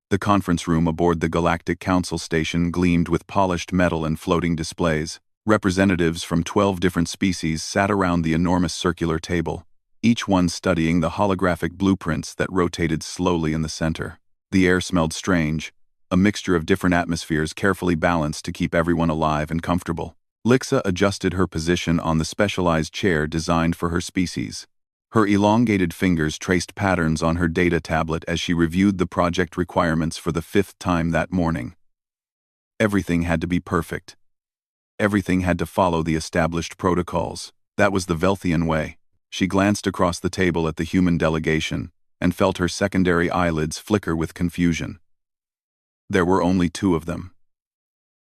The conference room aboard the Galactic Council station gleamed with polished metal and floating displays. Representatives from 12 different species sat around the enormous circular table, each one studying the holographic blueprints that rotated slowly in the center. The air smelled strange, a mixture of different atmospheres carefully balanced to keep everyone alive and comfortable. Lixa adjusted her position on the specialized chair designed for her species. Her elongated fingers traced patterns on her data tablet as she reviewed the project requirements for the 5th time that morning. Everything had to be perfect. Everything had to follow the established protocols. That was the Velthian way. She glanced across the table at the human delegation and felt her secondary eyelids flicker with confusion. There were only 2 of them.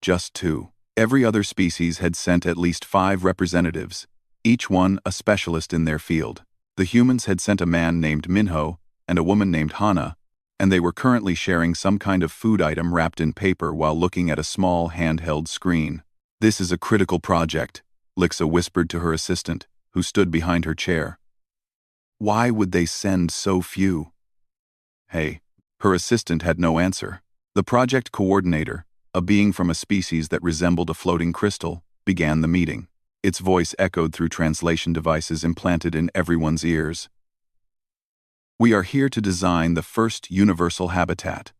Just 2. Every other species had sent at least 5 representatives, each one a specialist in their field. The humans had sent a man named Minho and a woman named Hana, and they were currently sharing some kind of food item wrapped in paper while looking at a small handheld screen. "This is a critical project," Lixa whispered to her assistant, who stood behind her chair. "Why would they send so few?" "Hey." Her assistant had no answer. The project coordinator, a being from a species that resembled a floating crystal, began the meeting. Its voice echoed through translation devices implanted in everyone's ears. "We are here to design the first universal habitat.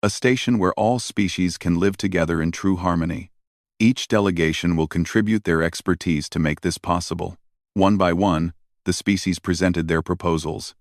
A station where all species can live together in true harmony. Each delegation will contribute their expertise to make this possible." One by one, the species presented their proposals.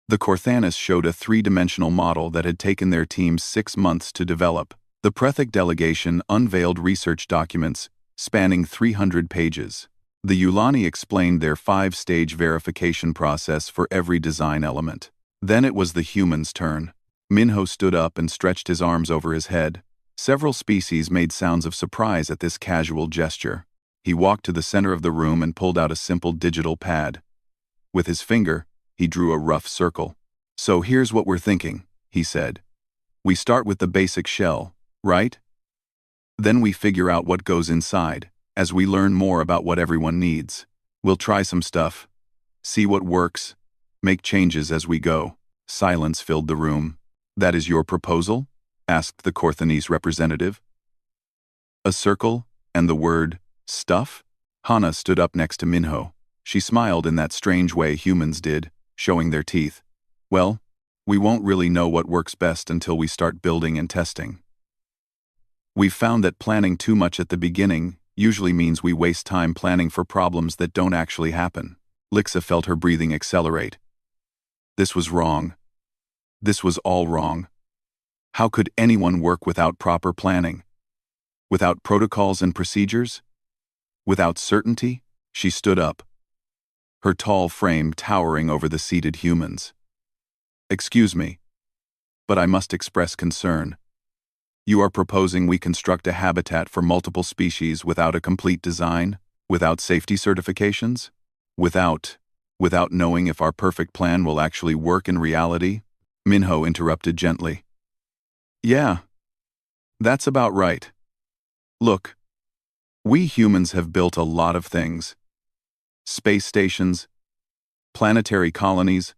The Corthanis showed a 3-dimensional model that had taken their teams 6 months to develop. The Prethic delegation unveiled research documents spanning 300 pages. The Yulani explained their 5-stage verification process for every design element. Then it was the humans' turn. Minho stood up and stretched his arms over his head. Several species made sounds of surprise at this casual gesture. He walked to the center of the room and pulled out a simple digital pad. With his finger, he drew a rough circle. "So here's what we're thinking," he said. "We start with the basic shell, right? Then we figure out what goes inside, as we learn more about what everyone needs. We'll try some stuff, see what works, make changes as we go." Silence filled the room. "That is your proposal?" asked the Corthanese representative. "A circle and the word, stuff?" Hana stood up next to Minho. She smiled in that strange way humans did, showing their teeth. "Well, we won't really know what works best until we start building and testing. We've found that planning too much at the beginning usually means we waste time planning for problems that don't actually happen." Lixa felt her breathing accelerate. This was wrong. This was all wrong. How could anyone work without proper planning? Without protocols and procedures? Without certainty? She stood up, her tall frame towering over the seated humans. "Excuse me, but I must express concern. You are proposing we construct a habitat for multiple species without a complete design, without safety certifications, without knowing if our perfect plan will actually work in reality?" Minho interrupted gently. "Yeah, that's about right. Look, we humans have built a lot of things. Space stations, planetary colonies,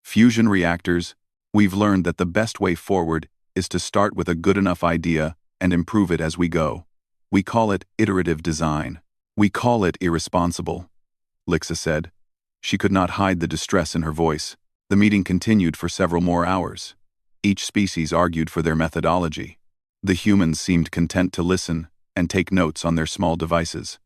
fusion reactors. We've learned that the best way forward is to start with a good enough idea and improve it as we go. We call it iterative design. We call it irresponsible," Lixa said. She could not hide the distress in her voice. The meeting continued for several more hours. Each species argued for their methodology. The humans seemed content to listen and take notes on their small devices.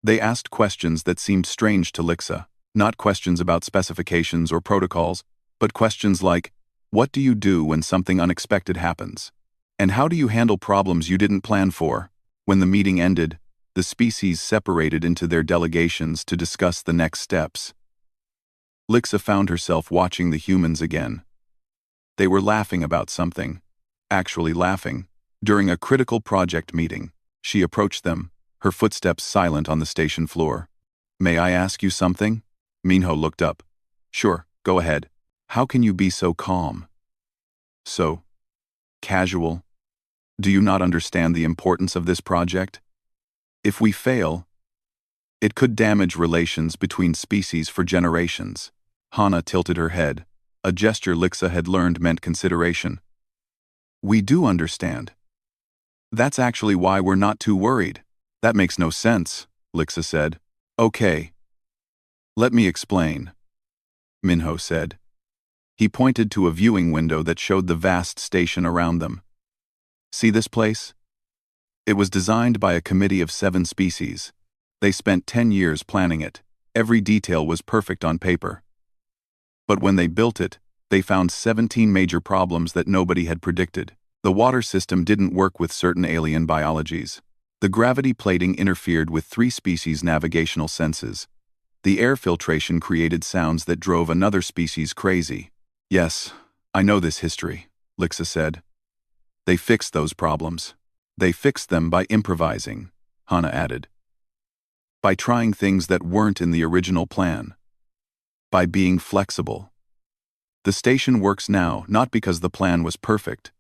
They asked questions that seemed strange to Lixa, not questions about specifications or protocols, but questions like, what do you do when something unexpected happens? And how do you handle problems you didn't plan for? When the meeting ended, the species separated into their delegations to discuss the next steps. Lixa found herself watching the humans again. They were laughing about something, actually laughing. During a critical project meeting, she approached them, her footsteps silent on the station floor. "May I ask you something?" Minho looked up. "Sure, go ahead. How can you be so calm? So casual? Do you not understand the importance of this project? If we fail, it could damage relations between species for generations." Hana tilted her head, a gesture Lixa had learned meant consideration. We do understand. That's actually why we're not too worried. That makes no sense, Lixa said. Okay. Let me explain, Minho said. He pointed to a viewing window that showed the vast station around them. See this place? It was designed by a committee of 7 species. They spent 10 years planning it. Every detail was perfect on paper. But when they built it, they found 17 major problems that nobody had predicted. The water system didn't work with certain alien biologies. The gravity plating interfered with 3 species' navigational senses. The air filtration created sounds that drove another species crazy. Yes, I know this history, Lixa said. They fixed those problems. They fixed them by improvising, Hana added. By trying things that weren't in the original plan. By being flexible. The station works now not because the plan was perfect,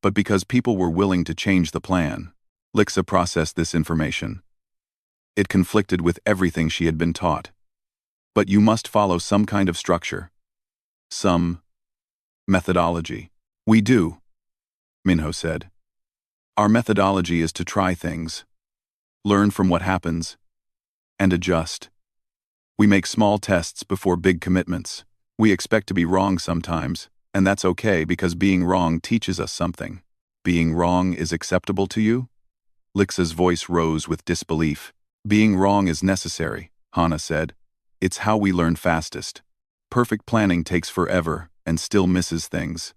but because people were willing to change the plan. Lixa processed this information. It conflicted with everything she had been taught. But you must follow some kind of structure. Some methodology. We do, Minho said. Our methodology is to try things, learn from what happens, and adjust. We make small tests before big commitments. We expect to be wrong sometimes, and that's okay because being wrong teaches us something. Being wrong is acceptable to you? Lixa's voice rose with disbelief. Being wrong is necessary, Hana said. It's how we learn fastest. Perfect planning takes forever and still misses things.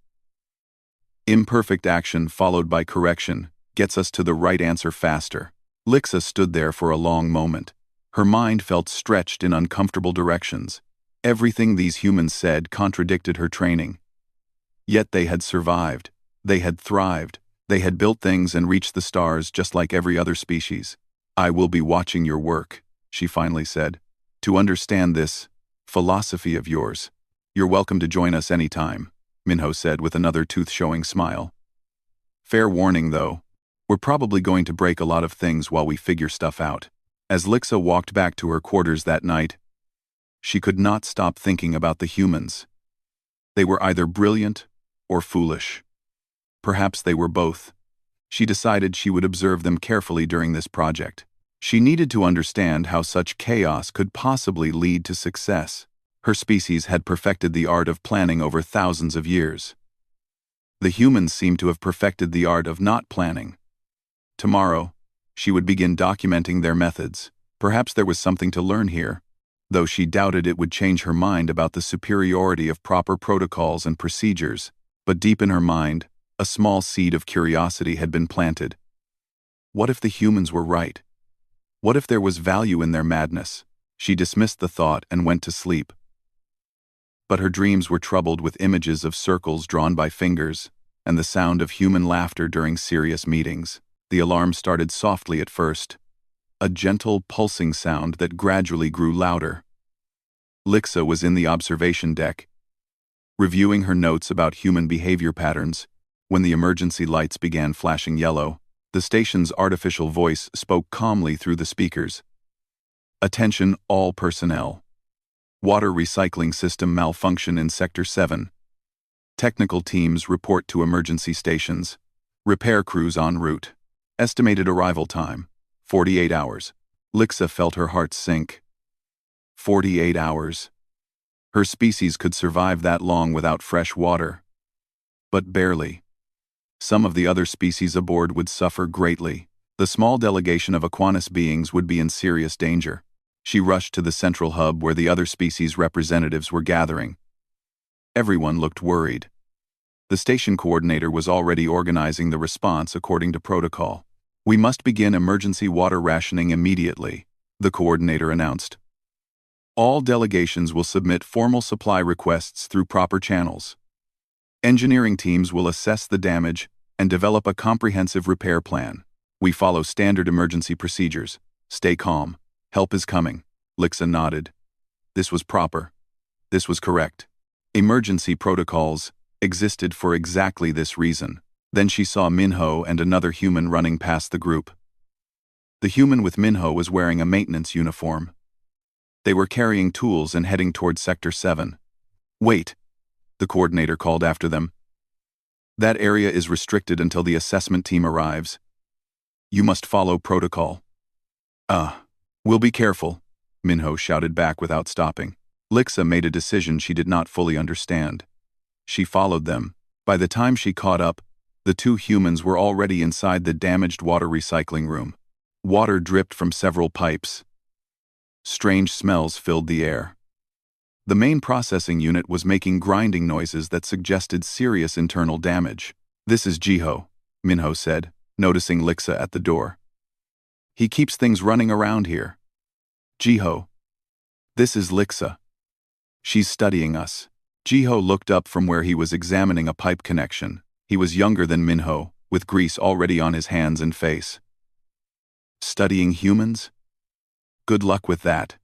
Imperfect action followed by correction gets us to the right answer faster. Lixa stood there for a long moment. Her mind felt stretched in uncomfortable directions. Everything these humans said contradicted her training. Yet they had survived. They had thrived. They had built things and reached the stars just like every other species. I will be watching your work, she finally said. To understand this philosophy of yours, you're welcome to join us anytime, Minho said with another tooth-showing smile. Fair warning, though. We're probably going to break a lot of things while we figure stuff out. As Lixa walked back to her quarters that night, she could not stop thinking about the humans. They were either brilliant or foolish. Perhaps they were both. She decided she would observe them carefully during this project. She needed to understand how such chaos could possibly lead to success. Her species had perfected the art of planning over thousands of years. The humans seemed to have perfected the art of not planning. Tomorrow, she would begin documenting their methods. Perhaps there was something to learn here, though she doubted it would change her mind about the superiority of proper protocols and procedures. But deep in her mind, a small seed of curiosity had been planted. What if the humans were right? What if there was value in their madness? She dismissed the thought and went to sleep. But her dreams were troubled with images of circles drawn by fingers and the sound of human laughter during serious meetings. The alarm started softly at first, a gentle pulsing sound that gradually grew louder. Lixa was in the observation deck, reviewing her notes about human behavior patterns, when the emergency lights began flashing yellow. The station's artificial voice spoke calmly through the speakers. Attention all personnel. Water recycling system malfunction in Sector 7. Technical teams report to emergency stations. Repair crews en route. Estimated arrival time, 48 hours. Lixa felt her heart sink. 48 hours. Her species could survive that long without fresh water. But barely. Some of the other species aboard would suffer greatly. The small delegation of Aquanus beings would be in serious danger. She rushed to the central hub where the other species representatives were gathering. Everyone looked worried. The station coordinator was already organizing the response according to protocol. We must begin emergency water rationing immediately, the coordinator announced. All delegations will submit formal supply requests through proper channels. Engineering teams will assess the damage and develop a comprehensive repair plan. We follow standard emergency procedures. Stay calm. Help is coming. Lixa nodded. This was proper. This was correct. Emergency protocols existed for exactly this reason. Then she saw Minho and another human running past the group. The human with Minho was wearing a maintenance uniform. They were carrying tools and heading toward Sector 7. Wait, the coordinator called after them. That area is restricted until the assessment team arrives. You must follow protocol. We'll be careful, Minho shouted back without stopping. Lixa made a decision she did not fully understand. She followed them. By the time she caught up, the two humans were already inside the damaged water recycling room. Water dripped from several pipes. Strange smells filled the air. The main processing unit was making grinding noises that suggested serious internal damage. This is Jiho, Minho said, noticing Lixa at the door. He keeps things running around here. Jiho. This is Lixa. She's studying us. Jiho looked up from where he was examining a pipe connection. He was younger than Minho, with grease already on his hands and face. Studying humans? Good luck with that.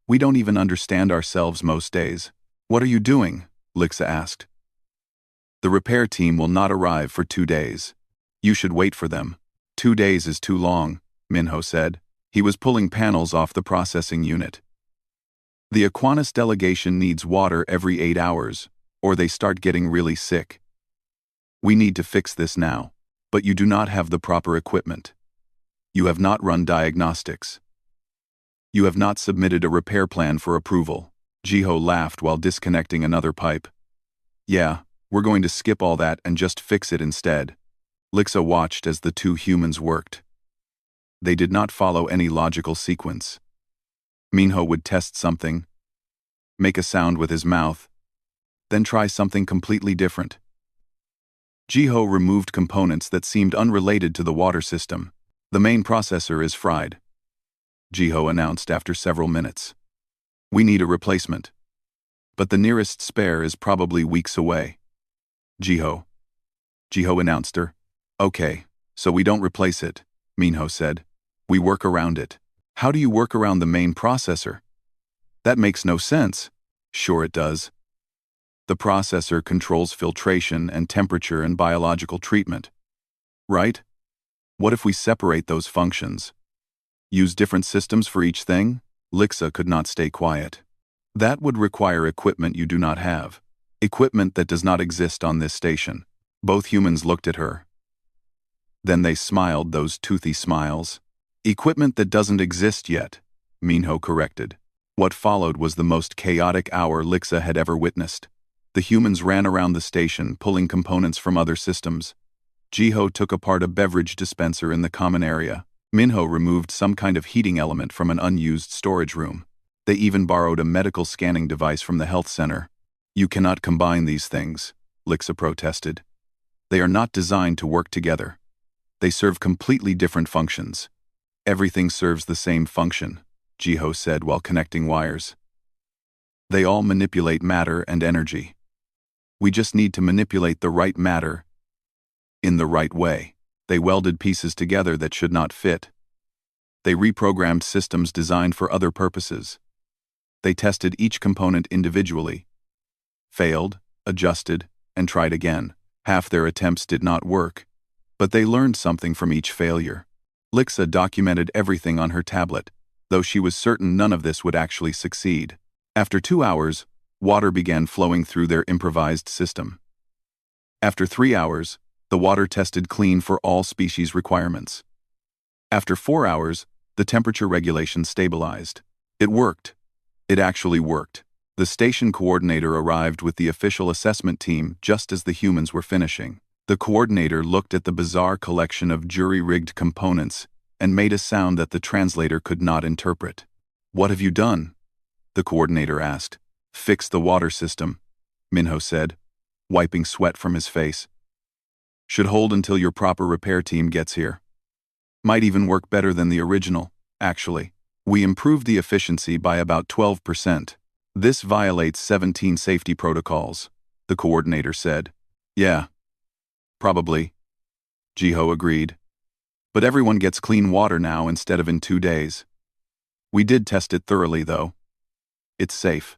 We don't even understand ourselves most days. What are you doing? Lixa asked. The repair team will not arrive for 2 days. You should wait for them. 2 days is too long, Minho said. He was pulling panels off the processing unit. The Aquinas delegation needs water every 8 hours, or they start getting really sick. We need to fix this now, but you do not have the proper equipment. You have not run diagnostics. You have not submitted a repair plan for approval. Jiho laughed while disconnecting another pipe. Yeah, we're going to skip all that and just fix it instead. Lixa watched as the two humans worked. They did not follow any logical sequence. Minho would test something, make a sound with his mouth, then try something completely different. Jiho removed components that seemed unrelated to the water system. The main processor is fried, Jiho announced after several minutes. We need a replacement. But the nearest spare is probably weeks away. Jiho announced her. Okay, so we don't replace it, Minho said. We work around it. How do you work around the main processor? That makes no sense. Sure it does. The processor controls filtration and temperature and biological treatment. Right? What if we separate those functions? Use different systems for each thing? Lixa could not stay quiet. That would require equipment you do not have. Equipment that does not exist on this station. Both humans looked at her. Then they smiled those toothy smiles. Equipment that doesn't exist yet, Minho corrected. What followed was the most chaotic hour Lixa had ever witnessed. The humans ran around the station, pulling components from other systems. Jiho took apart a beverage dispenser in the common area. Minho removed some kind of heating element from an unused storage room. They even borrowed a medical scanning device from the health center. You cannot combine these things, Lixa protested. They are not designed to work together. They serve completely different functions. Everything serves the same function, Jiho said while connecting wires. They all manipulate matter and energy. We just need to manipulate the right matter in the right way. They welded pieces together that should not fit. They reprogrammed systems designed for other purposes. They tested each component individually, failed, adjusted, and tried again. Half their attempts did not work, but they learned something from each failure. Lixa documented everything on her tablet, though she was certain none of this would actually succeed. After 2 hours, water began flowing through their improvised system. After 3 hours, the water tested clean for all species requirements. After 4 hours, the temperature regulation stabilized. It worked. It actually worked. The station coordinator arrived with the official assessment team just as the humans were finishing. The coordinator looked at the bizarre collection of jury-rigged components and made a sound that the translator could not interpret. What have you done? The coordinator asked. Fix the water system, Minho said, wiping sweat from his face. Should hold until your proper repair team gets here. Might even work better than the original, actually. We improved the efficiency by about 12%. This violates 17 safety protocols, the coordinator said. Yeah. Probably, Jiho agreed. But everyone gets clean water now instead of in 2 days. We did test it thoroughly, though. It's safe.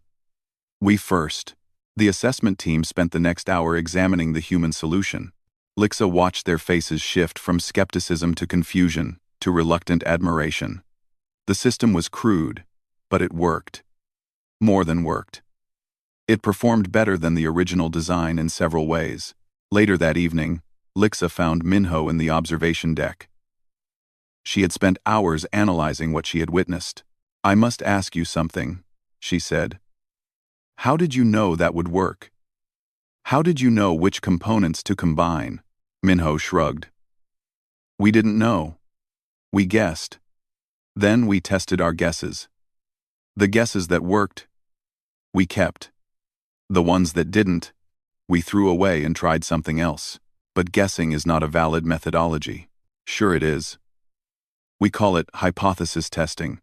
We first. The assessment team spent the next hour examining the human solution. Lixa watched their faces shift from skepticism to confusion to reluctant admiration. The system was crude, but it worked. More than worked. It performed better than the original design in several ways. Later that evening, Lixa found Minho in the observation deck. She had spent hours analyzing what she had witnessed. "I must ask you something," she said. "How did you know that would work? How did you know which components to combine?" Minho shrugged. "We didn't know. We guessed. Then we tested our guesses. The guesses that worked, we kept. The ones that didn't, we threw away and tried something else. But guessing is not a valid methodology." "Sure it is. We call it hypothesis testing.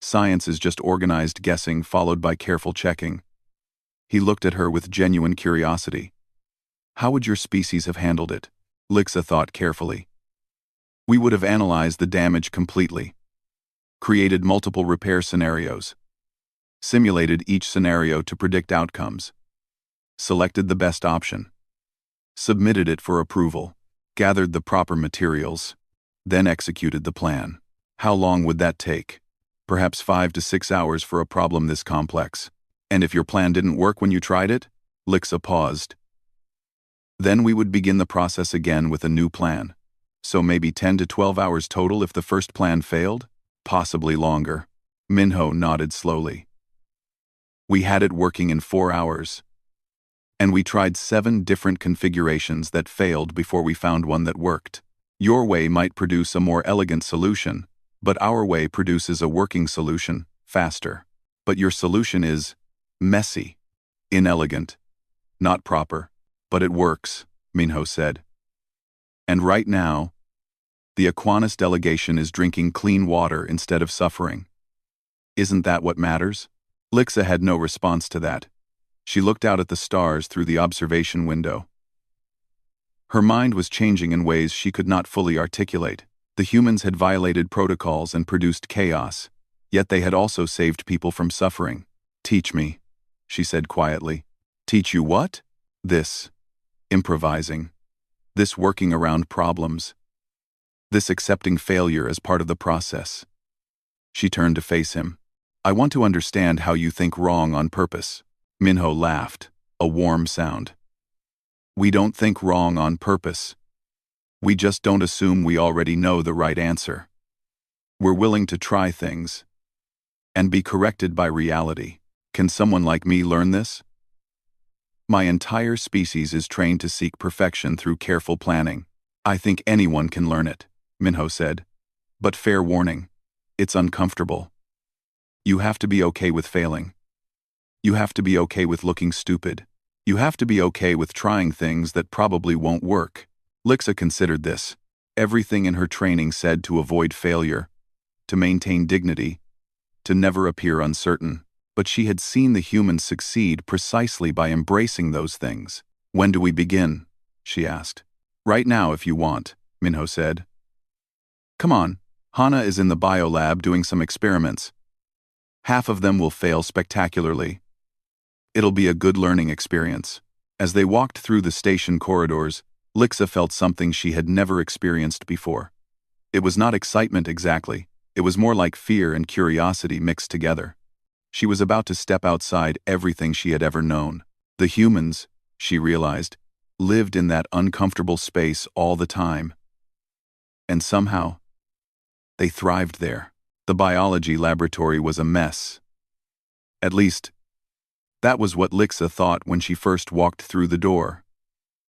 Science is just organized guessing followed by careful checking." He looked at her with genuine curiosity. "How would your species have handled it?" Lixa thought carefully. "We would have analyzed the damage completely, created multiple repair scenarios, simulated each scenario to predict outcomes, selected the best option, submitted it for approval, gathered the proper materials, then executed the plan. How long would that take? Perhaps 5 to 6 hours for a problem this complex. And if your plan didn't work when you tried it?" Lixa paused. "Then we would begin the process again with a new plan. So maybe 10 to 12 hours total if the first plan failed? Possibly longer." Minho nodded slowly. "We had it working in 4 hours. And we tried 7 different configurations that failed before we found one that worked. Your way might produce a more elegant solution, but our way produces a working solution faster. But your solution is messy, inelegant, not proper. But it works," Minho said. "And right now, the Aquinas delegation is drinking clean water instead of suffering. Isn't that what matters?" Lixa had no response to that. She looked out at the stars through the observation window. Her mind was changing in ways she could not fully articulate. The humans had violated protocols and produced chaos, yet they had also saved people from suffering. "Teach me," she said quietly. "Teach you what?" "This. Improvising. This working around problems. This accepting failure as part of the process." She turned to face him. "I want to understand how you think wrong on purpose." Minho laughed, a warm sound. "We don't think wrong on purpose. We just don't assume we already know the right answer. We're willing to try things and be corrected by reality. Can someone like me learn this?" "My entire species is trained to seek perfection through careful planning. I think anyone can learn it," Minho said. "But fair warning, it's uncomfortable. You have to be okay with failing. You have to be okay with looking stupid. You have to be okay with trying things that probably won't work." Lixa considered this. Everything in her training said to avoid failure, to maintain dignity, to never appear uncertain. But she had seen the humans succeed precisely by embracing those things. "When do we begin?" she asked. "Right now if you want," Minho said. "Come on, Hana is in the biolab doing some experiments. Half of them will fail spectacularly. It'll be a good learning experience." As they walked through the station corridors, Lixa felt something she had never experienced before. It was not excitement exactly, it was more like fear and curiosity mixed together. She was about to step outside everything she had ever known. The humans, she realized, lived in that uncomfortable space all the time. And somehow, they thrived there. The biology laboratory was a mess. At least, that was what Lixa thought when she first walked through the door.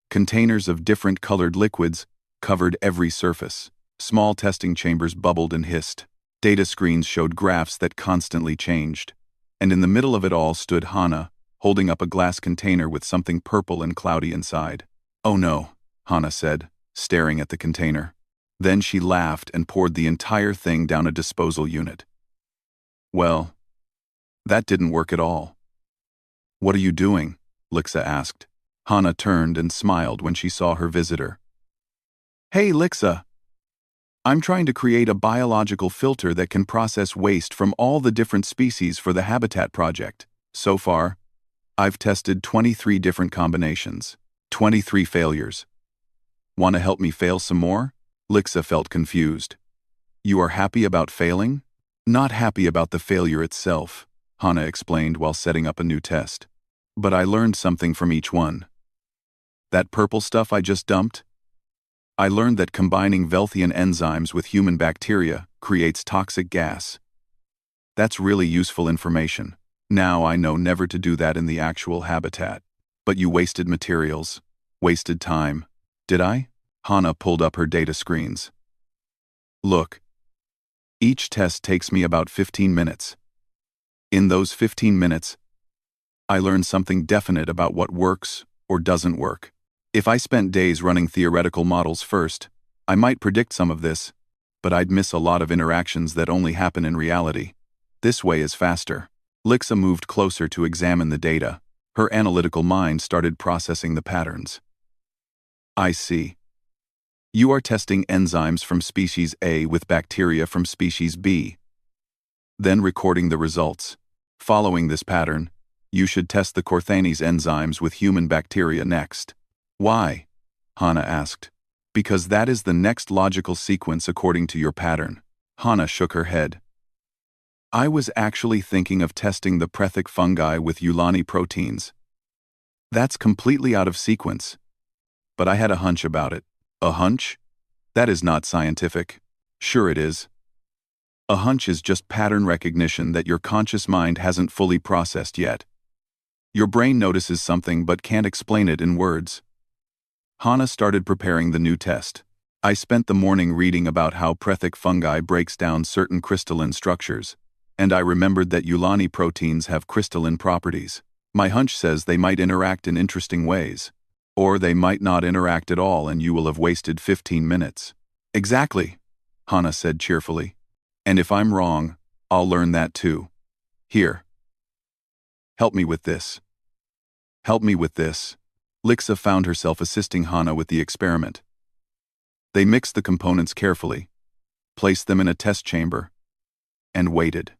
Containers of different colored liquids covered every surface. Small testing chambers bubbled and hissed. Data screens showed graphs that constantly changed. And in the middle of it all stood Hana, holding up a glass container with something purple and cloudy inside. "Oh no," Hana said, staring at the container. Then she laughed and poured the entire thing down a disposal unit. "Well, that didn't work at all." "What are you doing?" Lixa asked. Hana turned and smiled when she saw her visitor. "Hey, Lixa. I'm trying to create a biological filter that can process waste from all the different species for the Habitat Project. So far, I've tested 23 different combinations, 23 failures. Want to help me fail some more?" Lixa felt confused. "You are happy about failing?" "Not happy about the failure itself," Hana explained while setting up a new test. But I learned something from each one. That purple stuff I just dumped? I learned that combining Velthian enzymes with human bacteria creates toxic gas. That's really useful information. Now I know never to do that in the actual habitat. But you wasted materials, wasted time. Did I? Hana pulled up her data screens. Look. Each test takes me about 15 minutes. In those 15 minutes, I learned something definite about what works or doesn't work. If I spent days running theoretical models first, I might predict some of this, but I'd miss a lot of interactions that only happen in reality. This way is faster. Lixa moved closer to examine the data. Her analytical mind started processing the patterns. I see. You are testing enzymes from species A with bacteria from species B, then recording the results. Following this pattern, you should test the Corthanes enzymes with human bacteria next. Why? Hana asked. Because that is the next logical sequence according to your pattern. Hana shook her head. I was actually thinking of testing the Prethic fungi with Eulani proteins. That's completely out of sequence. But I had a hunch about it. A hunch? That is not scientific. Sure it is. A hunch is just pattern recognition that your conscious mind hasn't fully processed yet. Your brain notices something but can't explain it in words. Hana started preparing the new test. I spent the morning reading about how Prethic fungi breaks down certain crystalline structures, and I remembered that Eulani proteins have crystalline properties. My hunch says they might interact in interesting ways. Or they might not interact at all and you will have wasted 15 minutes. Exactly, Hana said cheerfully. And if I'm wrong, I'll learn that too. Here. Help me with this. Help me with this. Lixa found herself assisting Hana with the experiment. They mixed the components carefully, placed them in a test chamber, and waited.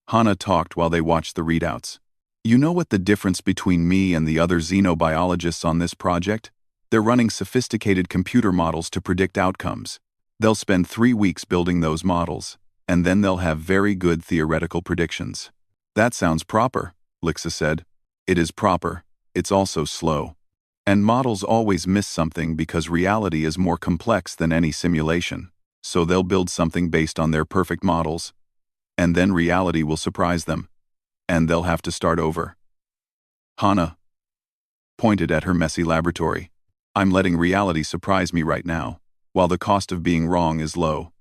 Hana talked while they watched the readouts. You know what the difference between me and the other xenobiologists on this project? They're running sophisticated computer models to predict outcomes. They'll spend 3 weeks building those models, and then they'll have very good theoretical predictions. That sounds proper, Lixa said. It is proper. It's also slow. And models always miss something because reality is more complex than any simulation. So they'll build something based on their perfect models, and then reality will surprise them. And they'll have to start over. Hana pointed at her messy laboratory. I'm letting reality surprise me right now, while the cost of being wrong is low.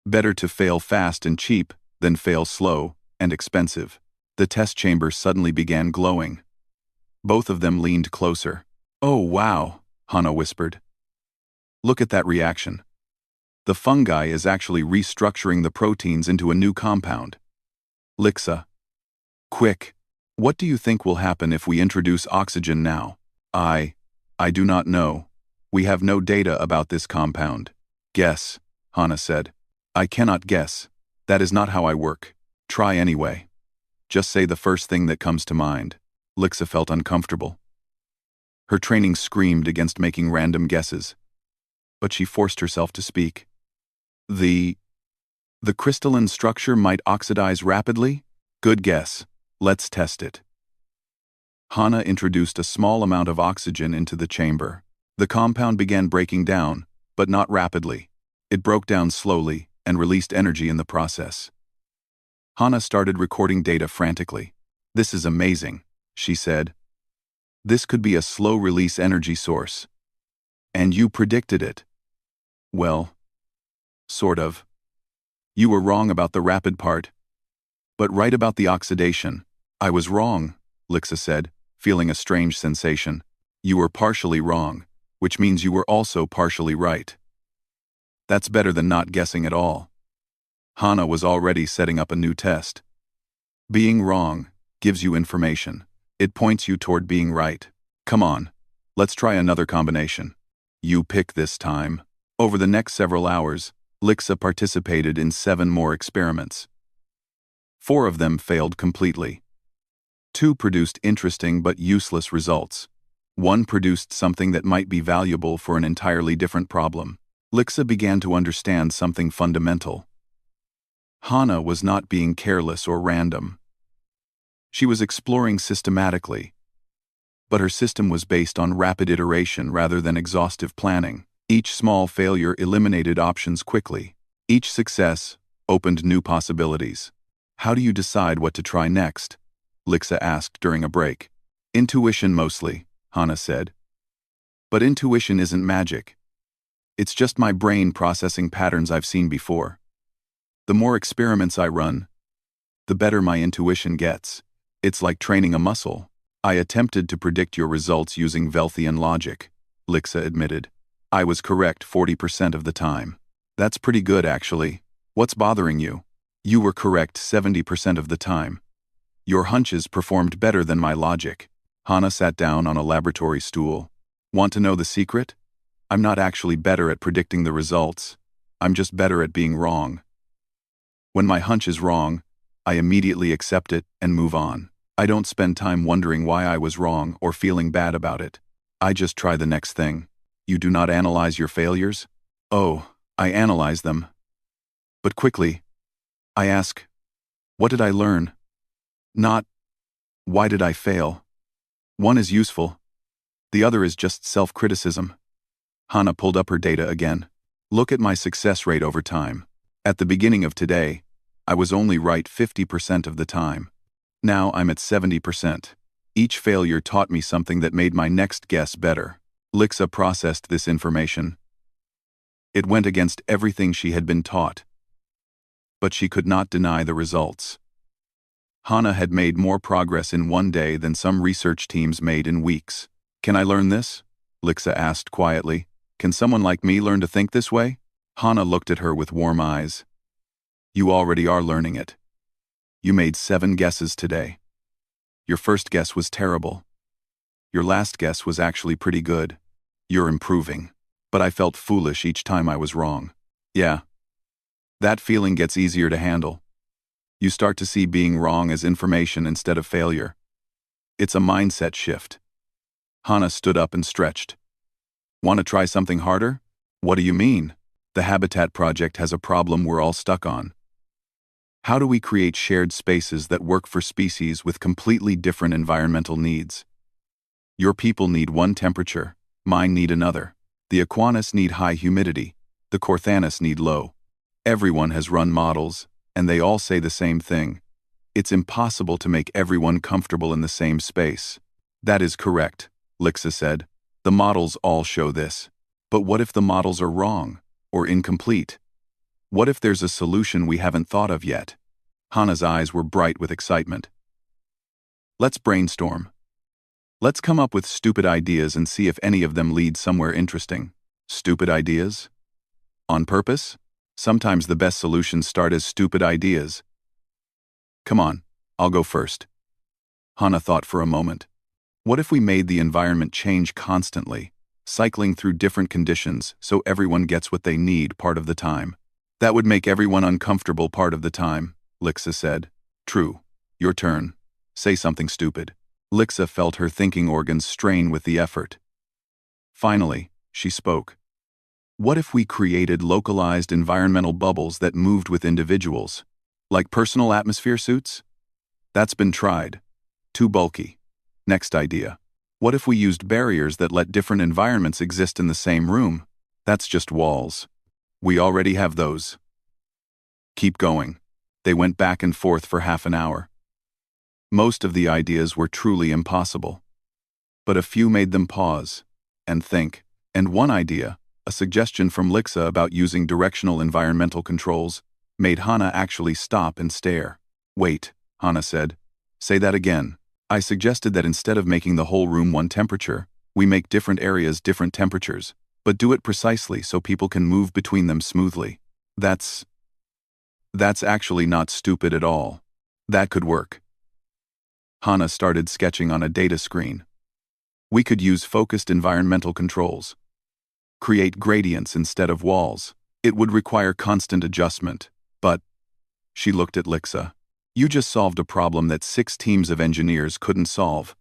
Better to fail fast and cheap than fail slow and expensive. The test chamber suddenly began glowing. Both of them leaned closer. Oh wow, Hana whispered. Look at that reaction. The fungi is actually restructuring the proteins into a new compound. Lixa. Quick, what do you think will happen if we introduce oxygen now? I do not know. We have no data about this compound. Guess, Hana said. I cannot guess. That is not how I work. Try anyway. Just say the first thing that comes to mind. Lixa felt uncomfortable. Her training screamed against making random guesses. But she forced herself to speak. The crystalline structure might oxidize rapidly? Good guess. Let's test it. Hana introduced a small amount of oxygen into the chamber. The compound began breaking down, but not rapidly. It broke down slowly and released energy in the process. Hana started recording data frantically. This is amazing, she said. This could be a slow-release energy source. And you predicted it. Well, sort of. You were wrong about the rapid part, but right about the oxidation. I was wrong, Lixa said, feeling a strange sensation. You were partially wrong, which means you were also partially right. That's better than not guessing at all. Hana was already setting up a new test. Being wrong gives you information. It points you toward being right. Come on, let's try another combination. You pick this time. Over the next several hours, Lixa participated in 7 more experiments. 4 of them failed completely. 2 produced interesting but useless results. 1 produced something that might be valuable for an entirely different problem. Lixa began to understand something fundamental. Hana was not being careless or random. She was exploring systematically, but her system was based on rapid iteration rather than exhaustive planning. Each small failure eliminated options quickly. Each success opened new possibilities. How do you decide what to try next? Lixa asked during a break. Intuition mostly, Hana said. But intuition isn't magic. It's just my brain processing patterns I've seen before. The more experiments I run, the better my intuition gets. It's like training a muscle. I attempted to predict your results using Velthian logic, Lixa admitted. I was correct 40% of the time. That's pretty good, actually. What's bothering you? You were correct 70% of the time. Your hunches performed better than my logic. Hana sat down on a laboratory stool. Want to know the secret? I'm not actually better at predicting the results. I'm just better at being wrong. When my hunch is wrong, I immediately accept it and move on. I don't spend time wondering why I was wrong or feeling bad about it. I just try the next thing. You do not analyze your failures? Oh, I analyze them. But quickly, I ask, what did I learn? Not, why did I fail? One is useful. The other is just self-criticism. Hana pulled up her data again. Look at my success rate over time. At the beginning of today, I was only right 50% of the time. Now I'm at 70%. Each failure taught me something that made my next guess better. Lixa processed this information. It went against everything she had been taught. But she could not deny the results. Hana had made more progress in one day than some research teams made in weeks. Can I learn this? Lixa asked quietly. Can someone like me learn to think this way? Hana looked at her with warm eyes. You already are learning it. You made 7 guesses today. Your first guess was terrible. Your last guess was actually pretty good. You're improving. But I felt foolish each time I was wrong. Yeah. That feeling gets easier to handle. You start to see being wrong as information instead of failure. It's a mindset shift. Hana stood up and stretched. Want to try something harder? What do you mean? The Habitat Project has a problem we're all stuck on. How do we create shared spaces that work for species with completely different environmental needs? Your people need one temperature, mine need another. The Aquanus need high humidity, the Corthanus need low. Everyone has run models, and they all say the same thing. It's impossible to make everyone comfortable in the same space. That is correct, Lixa said. The models all show this. But what if the models are wrong, or incomplete? What if there's a solution we haven't thought of yet? Hana's eyes were bright with excitement. Let's brainstorm. Let's come up with stupid ideas and see if any of them lead somewhere interesting. Stupid ideas? On purpose? Sometimes the best solutions start as stupid ideas. Come on, I'll go first. Hana thought for a moment. What if we made the environment change constantly, cycling through different conditions so everyone gets what they need part of the time? That would make everyone uncomfortable part of the time, Lixa said. True. Your turn. Say something stupid. Lixa felt her thinking organs strain with the effort. Finally, she spoke. What if we created localized environmental bubbles that moved with individuals? Like personal atmosphere suits? That's been tried. Too bulky. Next idea. What if we used barriers that let different environments exist in the same room? That's just walls. We already have those. Keep going. They went back and forth for half an hour. Most of the ideas were truly impossible. But a few made them pause and think. And one idea, a suggestion from Lixa about using directional environmental controls, made Hana actually stop and stare. Wait, Hana said. Say that again. I suggested that instead of making the whole room one temperature, we make different areas different temperatures, but do it precisely so people can move between them smoothly. That's actually not stupid at all. That could work. Hana started sketching on a data screen. We could use focused environmental controls. Create gradients instead of walls. It would require constant adjustment, but... She looked at Lixa. You just solved a problem that 6 teams of engineers couldn't solve.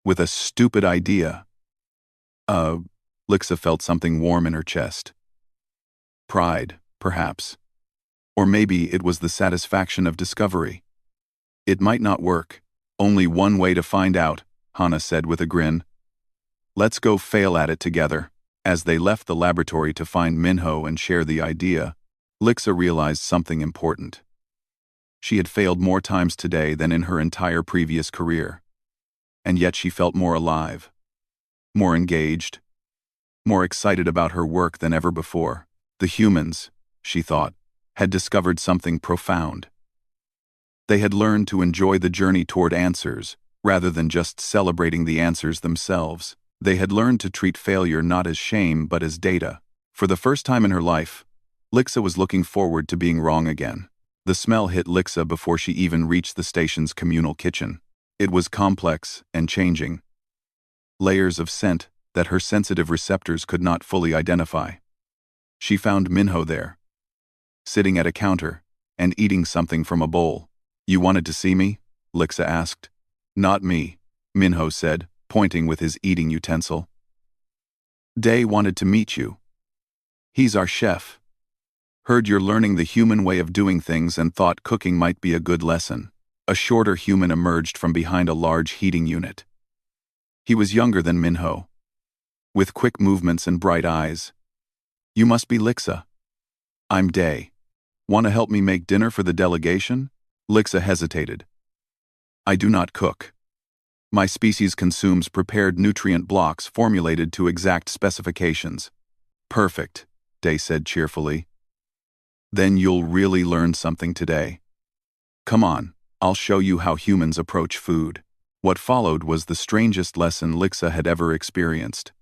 With a stupid idea. Lixa felt something warm in her chest. Pride, perhaps. Or maybe it was the satisfaction of discovery. It might not work. Only one way to find out, Hana said with a grin. Let's go fail at it together. As they left the laboratory to find Minho and share the idea, Lixa realized something important. She had failed more times today than in her entire previous career. And yet she felt more alive, more engaged, more excited about her work than ever before. The humans, she thought, had discovered something profound. They had learned to enjoy the journey toward answers, rather than just celebrating the answers themselves. They had learned to treat failure not as shame but as data. For the first time in her life, Lixa was looking forward to being wrong again. The smell hit Lixa before she even reached the station's communal kitchen. It was complex and changing. Layers of scent that her sensitive receptors could not fully identify. She found Minho there, sitting at a counter and eating something from a bowl. You wanted to see me? Lixa asked. Not me, Minho said, pointing with his eating utensil. Day wanted to meet you. He's our chef. Heard you're learning the human way of doing things and thought cooking might be a good lesson. A shorter human emerged from behind a large heating unit. He was younger than Minho, with quick movements and bright eyes. You must be Lixa. I'm Day. Want to help me make dinner for the delegation? Lixa hesitated. I do not cook. My species consumes prepared nutrient blocks formulated to exact specifications. Perfect, Day said cheerfully. Then you'll really learn something today. Come on, I'll show you how humans approach food. What followed was the strangest lesson Lixa had ever experienced.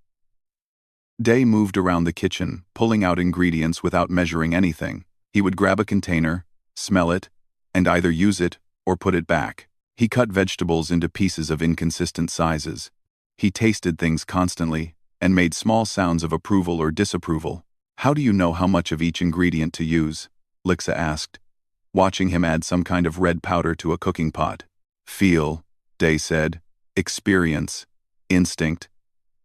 Day moved around the kitchen, pulling out ingredients without measuring anything. He would grab a container, smell it, and either use it or put it back. He cut vegetables into pieces of inconsistent sizes. He tasted things constantly and made small sounds of approval or disapproval. How do you know how much of each ingredient to use? Lixa asked, watching him add some kind of red powder to a cooking pot. Feel, Day said. Experience. Instinct.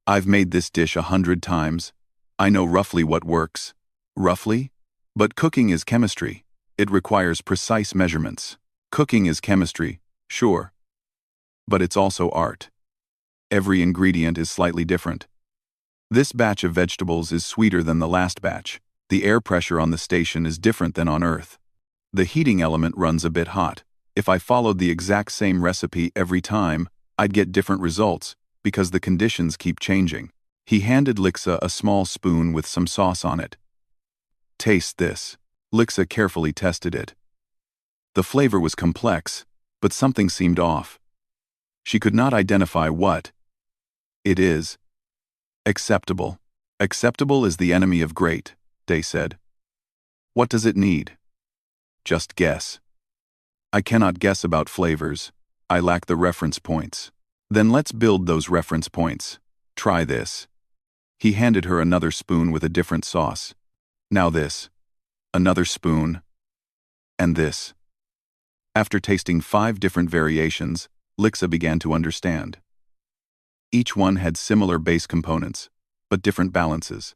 I've made this dish 100 times. I know roughly what works. Roughly? But cooking is chemistry. It requires precise measurements. Cooking is chemistry, sure. But it's also art. Every ingredient is slightly different. This batch of vegetables is sweeter than the last batch. The air pressure on the station is different than on Earth. The heating element runs a bit hot. If I followed the exact same recipe every time, I'd get different results, because the conditions keep changing. He handed Lixa a small spoon with some sauce on it. Taste this. Lixa carefully tested it. The flavor was complex, but something seemed off. She could not identify what. It is. Acceptable. Acceptable is the enemy of great, Day said. What does it need? Just guess. I cannot guess about flavors. I lack the reference points. Then let's build those reference points. Try this. He handed her another spoon with a different sauce. Now this. Another spoon. And this. After tasting 5 different variations, Lixa began to understand. Each one had similar base components, but different balances.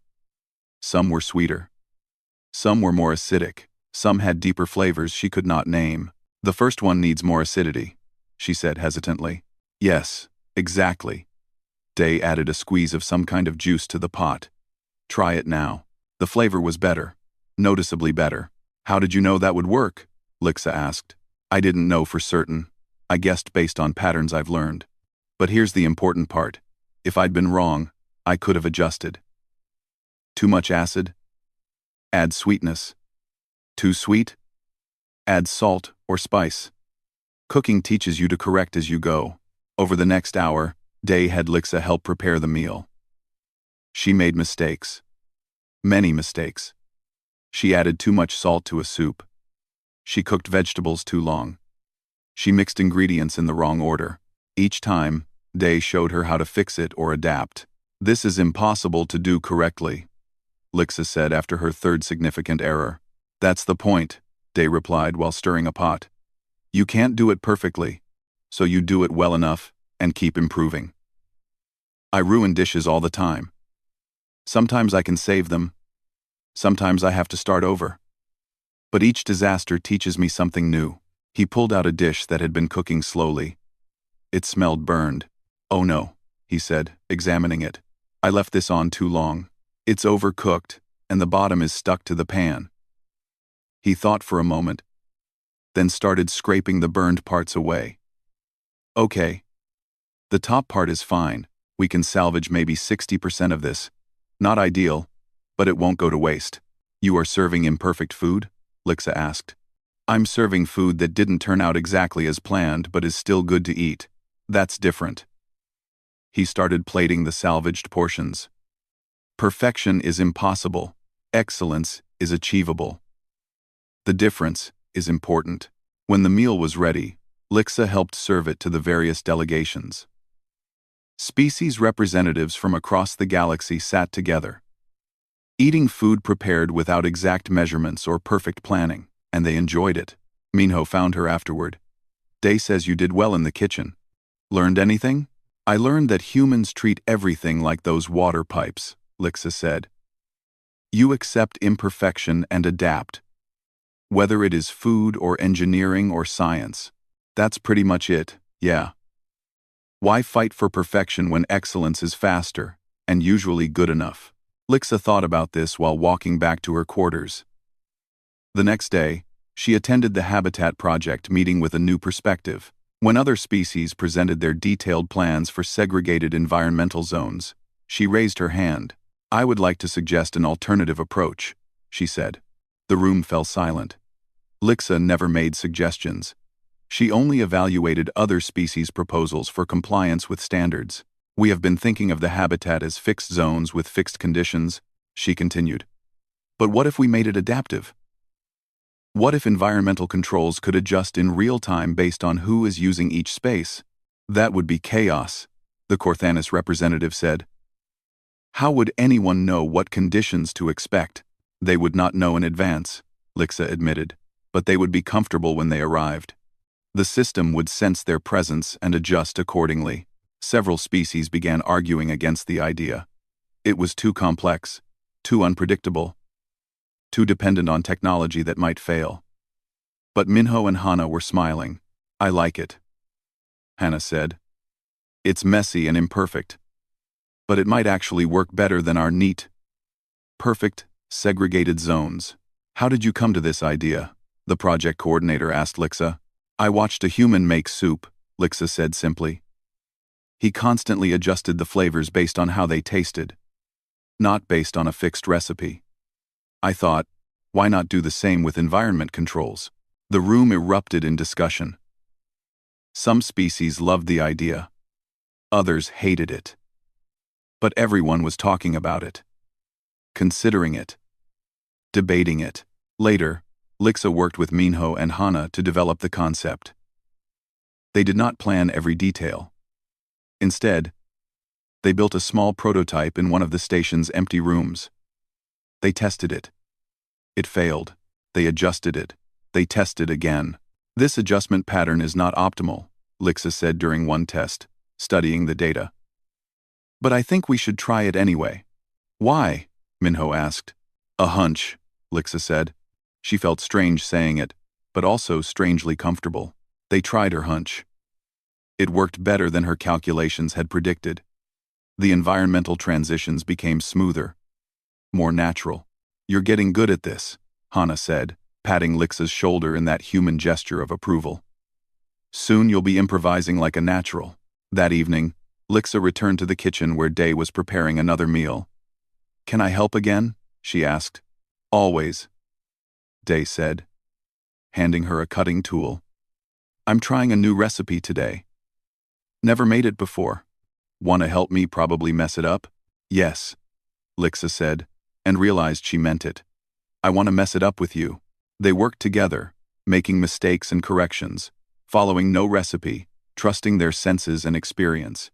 Some were sweeter. Some were more acidic. Some had deeper flavors she could not name. The first one needs more acidity, she said hesitantly. Yes, exactly. Day added a squeeze of some kind of juice to the pot. Try it now. The flavor was better. Noticeably better. How did you know that would work? Lixa asked. I didn't know for certain. I guessed based on patterns I've learned. But here's the important part. If I'd been wrong, I could have adjusted. Too much acid? Add sweetness. Too sweet? Add salt or spice. Cooking teaches you to correct as you go. Over the next hour, Day had Lixa help prepare the meal. She made mistakes. Many mistakes. She added too much salt to a soup. She cooked vegetables too long. She mixed ingredients in the wrong order. Each time, Day showed her how to fix it or adapt. This is impossible to do correctly, Lixa said after her third significant error. That's the point, Day replied while stirring a pot. You can't do it perfectly, so you do it well enough and keep improving. I ruin dishes all the time. Sometimes I can save them. Sometimes I have to start over. But each disaster teaches me something new. He pulled out a dish that had been cooking slowly. It smelled burned. "Oh no," he said, examining it. "I left this on too long. It's overcooked, and the bottom is stuck to the pan." He thought for a moment, then started scraping the burned parts away. "Okay. The top part is fine. We can salvage maybe 60% of this. Not ideal, but it won't go to waste." "You are serving imperfect food?" Lixa asked. "I'm serving food that didn't turn out exactly as planned but is still good to eat. That's different." He started plating the salvaged portions. Perfection is impossible. Excellence is achievable. The difference is important. When the meal was ready, Lixa helped serve it to the various delegations. Species representatives from across the galaxy sat together, eating food prepared without exact measurements or perfect planning, and they enjoyed it. Minho found her afterward. "Day says you did well in the kitchen. Learned anything?" "I learned that humans treat everything like those water pipes," Lixa said. "You accept imperfection and adapt. Whether it is food or engineering or science. That's pretty much it, yeah. Why fight for perfection when excellence is faster, and usually good enough?" Lixa thought about this while walking back to her quarters. The next day, she attended the Habitat Project meeting with a new perspective. When other species presented their detailed plans for segregated environmental zones, she raised her hand. "I would like to suggest an alternative approach," she said. The room fell silent. Lixa never made suggestions. She only evaluated other species' proposals for compliance with standards. "We have been thinking of the habitat as fixed zones with fixed conditions," she continued. "But what if we made it adaptive? What if environmental controls could adjust in real time based on who is using each space?" "That would be chaos," the Corthanis representative said. "How would anyone know what conditions to expect?" "They would not know in advance," Lixa admitted, "but they would be comfortable when they arrived. The system would sense their presence and adjust accordingly." Several species began arguing against the idea. It was too complex, too unpredictable, too dependent on technology that might fail. But Minho and Hana were smiling. "I like it," Hana said. "It's messy and imperfect, but it might actually work better than our neat, perfect, segregated zones." "How did you come to this idea?" the project coordinator asked Lixa. "I watched a human make soup," Lixa said simply. "He constantly adjusted the flavors based on how they tasted, not based on a fixed recipe. I thought, why not do the same with environment controls?" The room erupted in discussion. Some species loved the idea. Others hated it. But everyone was talking about it, considering it, debating it. Later, Lixa worked with Minho and Hana to develop the concept. They did not plan every detail. Instead, they built a small prototype in one of the station's empty rooms. They tested it. It failed. They adjusted it. They tested again. "This adjustment pattern is not optimal," Lixa said during one test, studying the data. "But I think we should try it anyway." "Why?" Minho asked. "A hunch," Lixa said. She felt strange saying it, but also strangely comfortable. They tried her hunch. It worked better than her calculations had predicted. The environmental transitions became smoother, more natural. "You're getting good at this," Hana said, patting Lixa's shoulder in that human gesture of approval. "Soon you'll be improvising like a natural." That evening, Lixa returned to the kitchen where Day was preparing another meal. "Can I help again?" she asked. "Always," Day said, handing her a cutting tool. "I'm trying a new recipe today. Never made it before. Want to help me probably mess it up?" "Yes," Lixa said, and realized she meant it. "I want to mess it up with you." They worked together, making mistakes and corrections, following no recipe, trusting their senses and experience.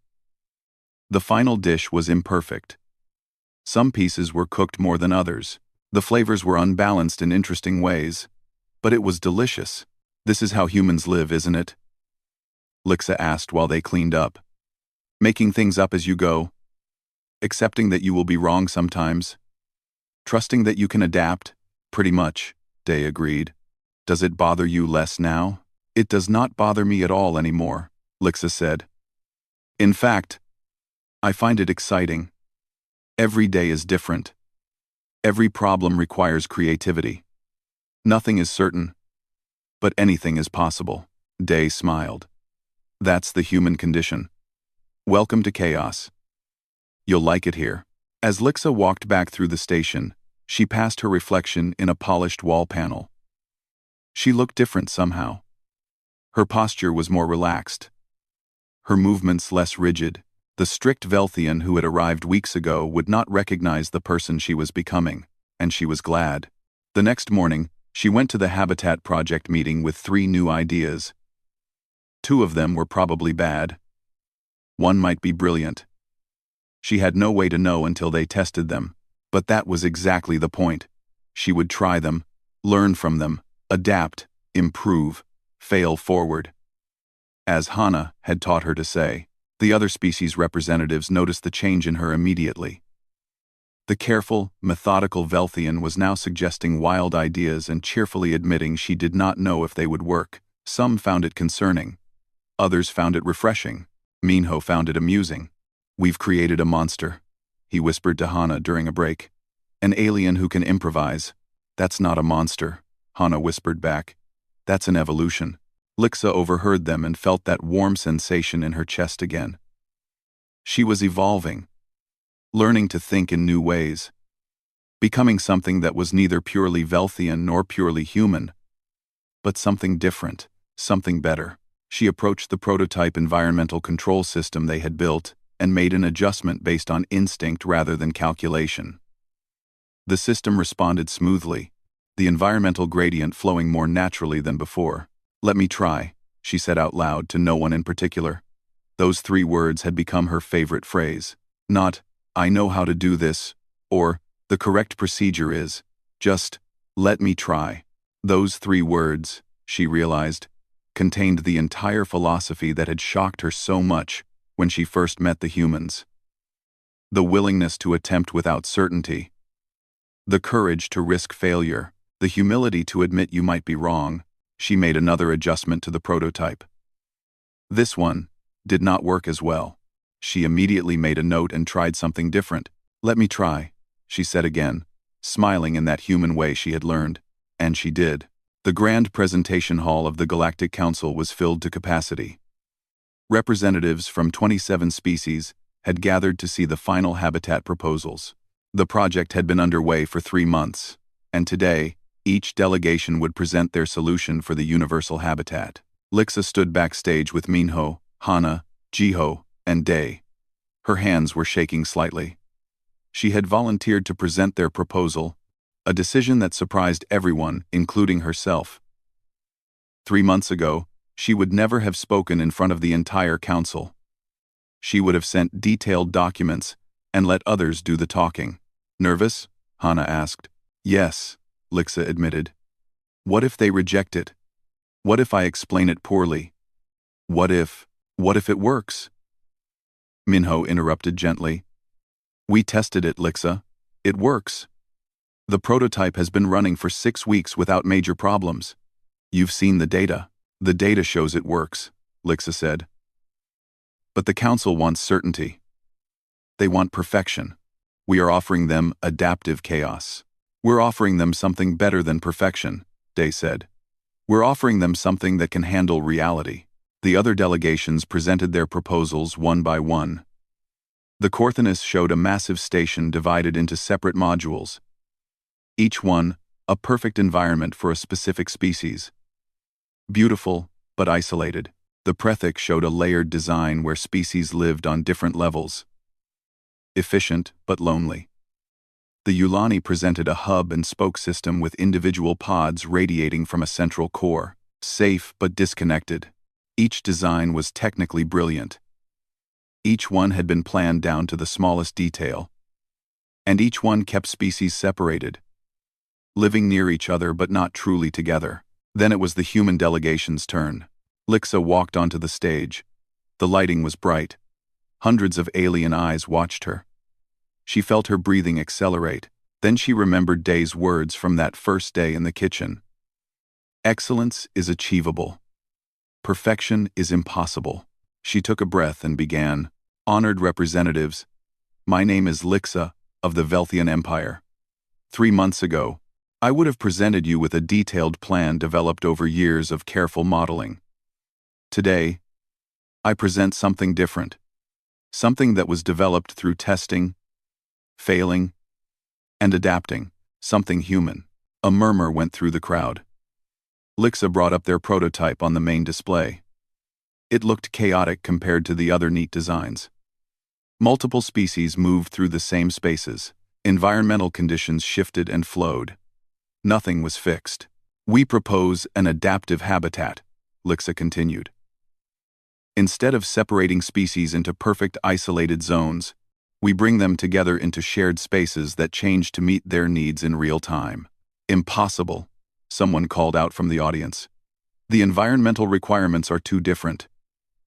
The final dish was imperfect. Some pieces were cooked more than others. The flavors were unbalanced in interesting ways, but it was delicious. "This is how humans live, isn't it?" Lixa asked while they cleaned up. "Making things up as you go. Accepting that you will be wrong sometimes. Trusting that you can adapt." "Pretty much," Day agreed. "Does it bother you less now?" It does not bother me at all anymore, Lixa said. In fact, I find it exciting. Every day is different. Every problem requires creativity. Nothing is certain, but anything is possible. Day smiled. That's the human condition. Welcome to chaos. You'll like it here. As Lixa walked back through the station, she passed her reflection in a polished wall panel. She looked different somehow. Her posture was more relaxed. Her movements less rigid. The strict Velthian who had arrived weeks ago would not recognize the person she was becoming, and she was glad. The next morning, she went to the Habitat Project meeting with 3 new ideas. 2 of them were probably bad. 1 might be brilliant. She had no way to know until they tested them, but that was exactly the point. She would try them, learn from them, adapt, improve, fail forward. As Hana had taught her to say, the other species representatives noticed the change in her immediately. The careful, methodical Velthian was now suggesting wild ideas and cheerfully admitting she did not know if they would work. Some found it concerning. Others found it refreshing. Minho found it amusing. "We've created a monster," he whispered to Hana during a break. "An alien who can improvise." "That's not a monster," Hana whispered back. "That's an evolution." Lixa overheard them and felt that warm sensation in her chest again. She was evolving, learning to think in new ways, becoming something that was neither purely Velthian nor purely human, but something different, something better. She approached the prototype environmental control system they had built and made an adjustment based on instinct rather than calculation. The system responded smoothly, the environmental gradient flowing more naturally than before. "Let me try," she said out loud to no one in particular. Those 3 words had become her favorite phrase. Not, "I know how to do this," or, "The correct procedure is," just, "Let me try." Those 3 words, she realized, contained the entire philosophy that had shocked her so much when she first met the humans. The willingness to attempt without certainty. The courage to risk failure. The humility to admit you might be wrong. She made another adjustment to the prototype. This one did not work as well. She immediately made a note and tried something different. "Let me try," she said again, smiling in that human way she had learned. And she did. The grand presentation hall of the Galactic Council was filled to capacity. Representatives from 27 species had gathered to see the final habitat proposals. The project had been underway for 3 months, and today, each delegation would present their solution for the universal habitat. Lixa stood backstage with Minho, Hana, Jiho, and Day. Her hands were shaking slightly. She had volunteered to present their proposal, a decision that surprised everyone, including herself. 3 months ago, she would never have spoken in front of the entire council. She would have sent detailed documents and let others do the talking. "Nervous?" Hana asked. "Yes," Lixa admitted. "What if they reject it? What if I explain it poorly? What if it works?" Minho interrupted gently. "We tested it, Lixa. It works. The prototype has been running for 6 weeks without major problems. You've seen the data. The data shows it works," Lixa said. "But the council wants certainty. They want perfection. We are offering them adaptive chaos. We're offering them something better than perfection," Day said. "We're offering them something that can handle reality." The other delegations presented their proposals one by one. The Corthinus showed a massive station divided into separate modules. Each one, a perfect environment for a specific species. Beautiful, but isolated. The Prethic showed a layered design where species lived on different levels. Efficient, but lonely. The Yulani presented a hub and spoke system with individual pods radiating from a central core. Safe, but disconnected. Each design was technically brilliant. Each one had been planned down to the smallest detail. And each one kept species separated, living near each other but not truly together. Then it was the human delegation's turn. Lixa walked onto the stage. The lighting was bright. Hundreds of alien eyes watched her. She felt her breathing accelerate. Then she remembered Day's words from that first day in the kitchen. "Excellence is achievable. Perfection is impossible. She took a breath and began. Honored representatives, my name is Lixa of the Velthian Empire. 3 months ago, I would have presented you with a detailed plan developed over years of careful modeling. Today, I present something different. Something that was developed through testing, failing, and adapting. Something human. A murmur went through the crowd. Lixa brought up their prototype on the main display. It looked chaotic compared to the other neat designs. Multiple species moved through the same spaces. Environmental conditions shifted and flowed. Nothing was fixed. We propose an adaptive habitat, Lixa continued. Instead of separating species into perfect isolated zones, we bring them together into shared spaces that change to meet their needs in real time. Impossible, someone called out from the audience. The environmental requirements are too different.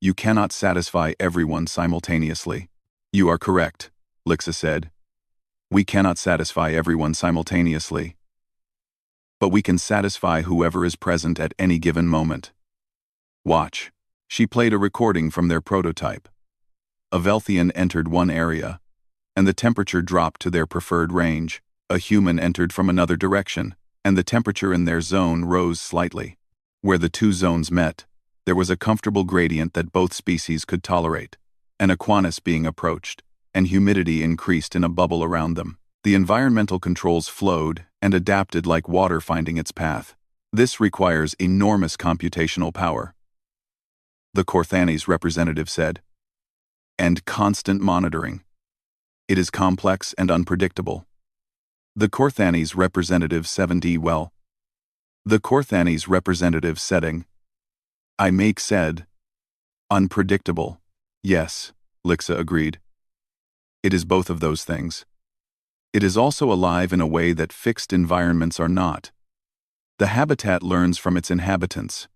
You cannot satisfy everyone simultaneously. You are correct, Lixa said. We cannot satisfy everyone simultaneously. But we can satisfy whoever is present at any given moment. Watch. She played a recording from their prototype. A Velthian entered one area, and the temperature dropped to their preferred range. A human entered from another direction, and the temperature in their zone rose slightly. Where the two zones met, there was a comfortable gradient that both species could tolerate. An Aquinas being approached, and humidity increased in a bubble around them. The environmental controls flowed and adapted like water finding its path. This requires enormous computational power, the Corthanes representative said, and constant monitoring. It is complex and unpredictable. The Corthanes representative 7D well. The Corthanes representative setting. I make said. Unpredictable. Yes, Lixa agreed. It is both of those things. It is also alive in a way that fixed environments are not. The habitat learns from its inhabitants.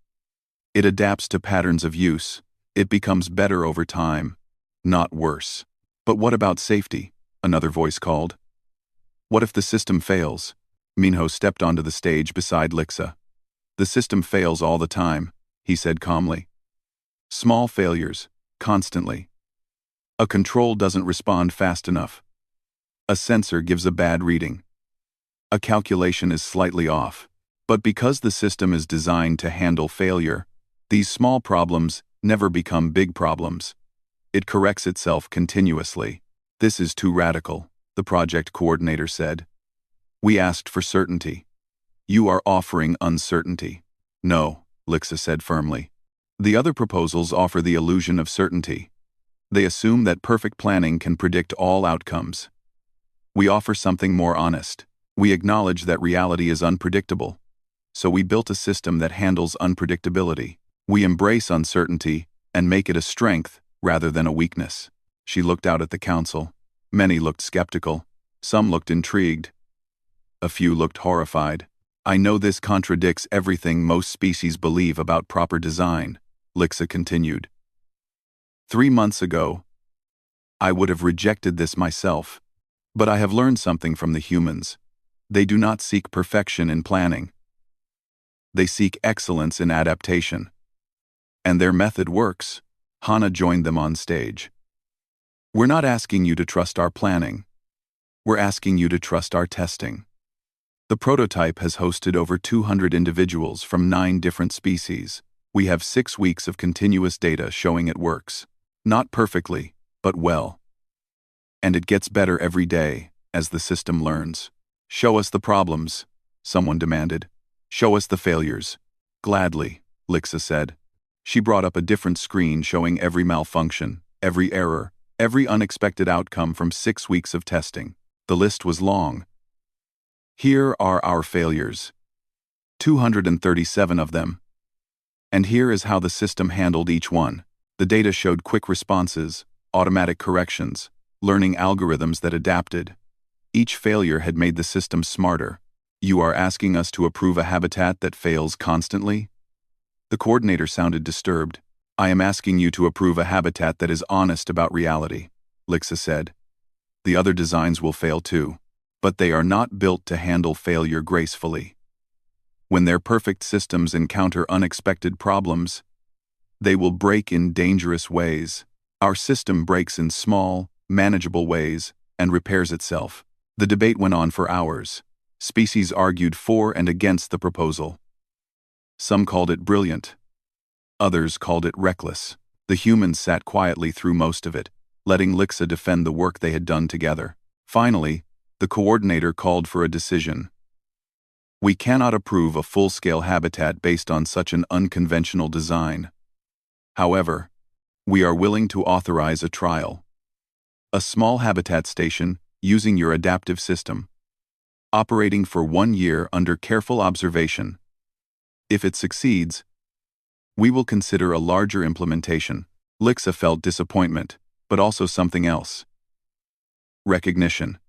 It adapts to patterns of use. It becomes better over time, not worse. But what about safety? Another voice called. What if the system fails? Minho stepped onto the stage beside Lixa. The system fails all the time, he said calmly. Small failures, constantly. A control doesn't respond fast enough. A sensor gives a bad reading. A calculation is slightly off. But because the system is designed to handle failure, these small problems never become big problems. It corrects itself continuously. This is too radical, the project coordinator said. We asked for certainty. You are offering uncertainty. No, Lixa said firmly. The other proposals offer the illusion of certainty. They assume that perfect planning can predict all outcomes. We offer something more honest. We acknowledge that reality is unpredictable. So we built a system that handles unpredictability. We embrace uncertainty and make it a strength rather than a weakness. She looked out at the council. Many looked skeptical. Some looked intrigued. A few looked horrified. I know this contradicts everything most species believe about proper design, Lixa continued. 3 months ago, I would have rejected this myself. But I have learned something from the humans. They do not seek perfection in planning. They seek excellence in adaptation. And their method works. Hana joined them on stage. We're not asking you to trust our planning. We're asking you to trust our testing. The prototype has hosted over 200 individuals from 9 different species. We have 6 weeks of continuous data showing it works. Not perfectly, but well. And it gets better every day, as the system learns. Show us the problems, someone demanded. Show us the failures. Gladly, Lixa said. She brought up a different screen showing every malfunction, every error, every unexpected outcome from 6 weeks of testing. The list was long. Here are our failures. 237 of them. And here is how the system handled each one. The data showed quick responses, automatic corrections, learning algorithms that adapted. Each failure had made the system smarter. You are asking us to approve a habitat that fails constantly? The coordinator sounded disturbed. I am asking you to approve a habitat that is honest about reality, Lixa said. The other designs will fail too, but they are not built to handle failure gracefully. When their perfect systems encounter unexpected problems, They will break in dangerous ways. Our system breaks in small, manageable ways and repairs itself. The debate went on for hours. Species argued for and against the proposal. Some called it brilliant. Others called it reckless. The humans sat quietly through most of it, letting Lixa defend the work they had done together. Finally, the coordinator called for a decision. We cannot approve a full-scale habitat based on such an unconventional design. However, we are willing to authorize a trial. A small habitat station using your adaptive system, operating for 1 year under careful observation. If it succeeds, we will consider a larger implementation. Lixa felt disappointment, but also something else. Recognition.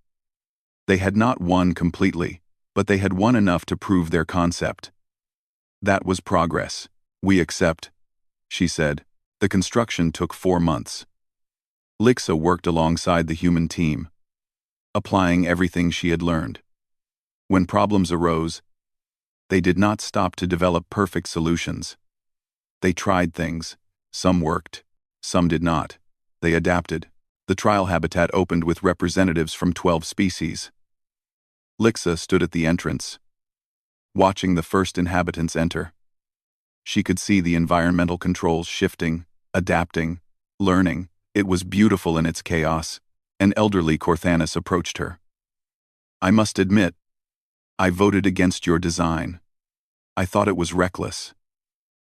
They had not won completely, but they had won enough to prove their concept. That was progress. We accept, she said. The construction took 4 months. Lixa worked alongside the human team, applying everything she had learned. When problems arose, they did not stop to develop perfect solutions. They tried things. Some worked, some did not. They adapted. The trial habitat opened with representatives from 12 species. Lixa stood at the entrance, watching the first inhabitants enter. She could see the environmental controls shifting, adapting, learning. It was beautiful in its chaos. An elderly Corthanis approached her. I must admit, I voted against your design. I thought it was reckless.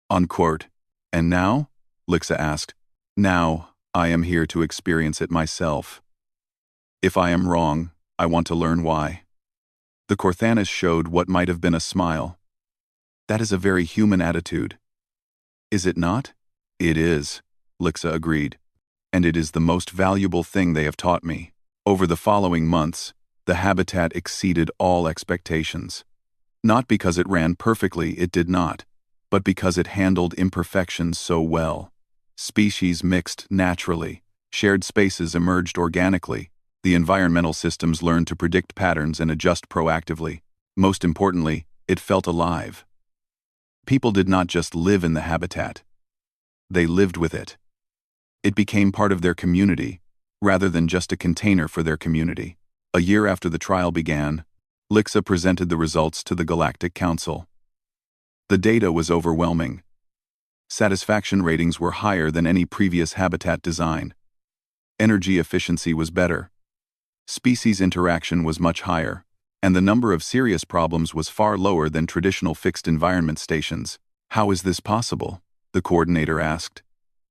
Unquote. And now? Lixa asked. Now, I am here to experience it myself. If I am wrong, I want to learn why. The Corthanis showed what might have been a smile. That is a very human attitude. Is it not? It is, Lixa agreed. And it is the most valuable thing they have taught me. Over the following months, the habitat exceeded all expectations. Not because it ran perfectly, it did not, but because it handled imperfections so well. Species mixed naturally, shared spaces emerged organically, the environmental systems learned to predict patterns and adjust proactively. Most importantly, it felt alive. People did not just live in the habitat. They lived with it. It became part of their community, rather than just a container for their community. A year after the trial began, Lixa presented the results to the Galactic Council. The data was overwhelming. Satisfaction ratings were higher than any previous habitat design. Energy efficiency was better. Species interaction was much higher, and the number of serious problems was far lower than traditional fixed environment stations. How is this possible? The coordinator asked.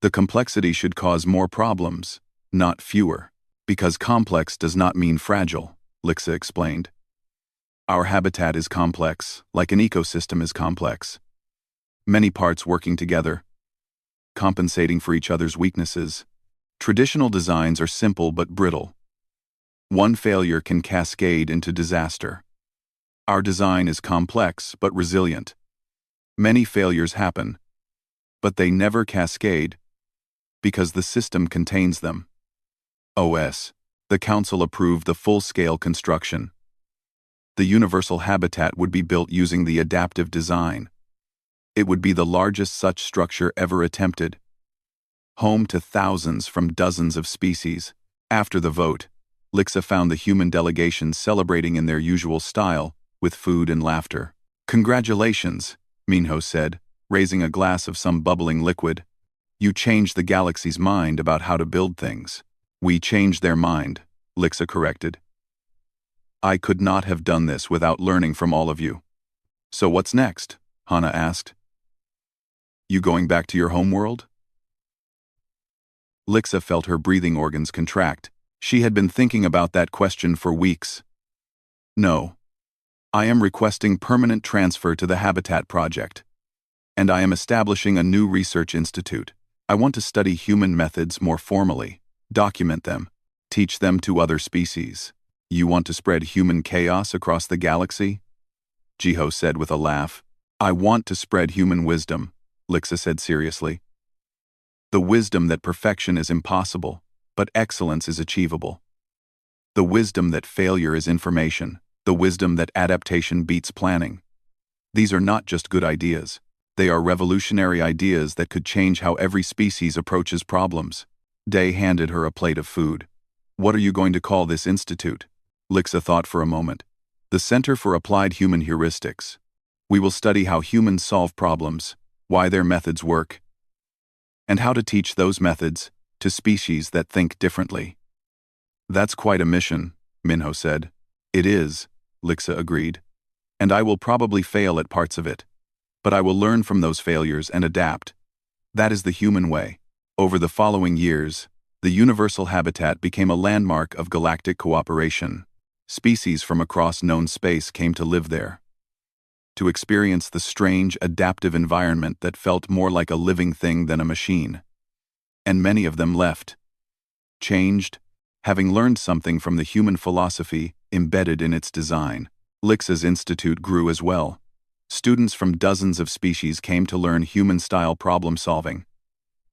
The complexity should cause more problems, not fewer. Because complex does not mean fragile, Lixa explained. Our habitat is complex, like an ecosystem is complex. Many parts working together, compensating for each other's weaknesses. Traditional designs are simple but brittle. One failure can cascade into disaster. Our design is complex but resilient. Many failures happen, but they never cascade because the system contains them. OS. The Council approved the full-scale construction. The universal habitat would be built using the adaptive design. It would be the largest such structure ever attempted. Home to thousands from dozens of species. After the vote, Lixa found the human delegation celebrating in their usual style, with food and laughter. Congratulations, Minho said, raising a glass of some bubbling liquid. You changed the galaxy's mind about how to build things. We changed their mind, Lixa corrected. I could not have done this without learning from all of you. So what's next? Hana asked. You going back to your homeworld? Lixa felt her breathing organs contract. She had been thinking about that question for weeks. No. I am requesting permanent transfer to the Habitat Project. And I am establishing a new research institute. I want to study human methods more formally, document them, teach them to other species. You want to spread human chaos across the galaxy? Jiho said with a laugh. I want to spread human wisdom, Lixa said seriously. The wisdom that perfection is impossible, but excellence is achievable. The wisdom that failure is information. The wisdom that adaptation beats planning. These are not just good ideas. They are revolutionary ideas that could change how every species approaches problems. Day handed her a plate of food. What are you going to call this institute? Lixa thought for a moment. The Center for Applied Human Heuristics. We will study how humans solve problems, why their methods work, and how to teach those methods to species that think differently. That's quite a mission, Minho said. It is, Lixa agreed. And I will probably fail at parts of it. But I will learn from those failures and adapt. That is the human way. Over the following years, the universal habitat became a landmark of galactic cooperation. Species from across known space came to live there, to experience the strange, adaptive environment that felt more like a living thing than a machine. And many of them left, changed, having learned something from the human philosophy embedded in its design. Lixa's institute grew as well. Students from dozens of species came to learn human-style problem-solving.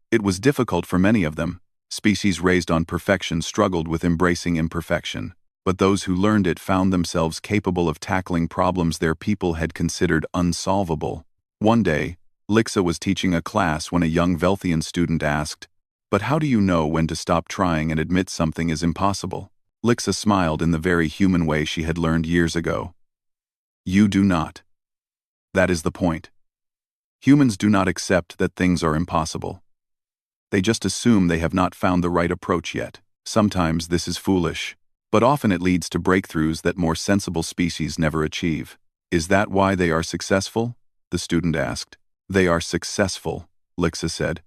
It was difficult for many of them. Species raised on perfection struggled with embracing imperfection, but those who learned it found themselves capable of tackling problems their people had considered unsolvable. One day, Lixa was teaching a class when a young Velthian student asked, "But how do you know when to stop trying and admit something is impossible?" Lixa smiled in the very human way she had learned years ago. You do not. That is the point. Humans do not accept that things are impossible. They just assume they have not found the right approach yet. Sometimes this is foolish, but often it leads to breakthroughs that more sensible species never achieve. Is that why they are successful? The student asked. They are successful, Lixa said,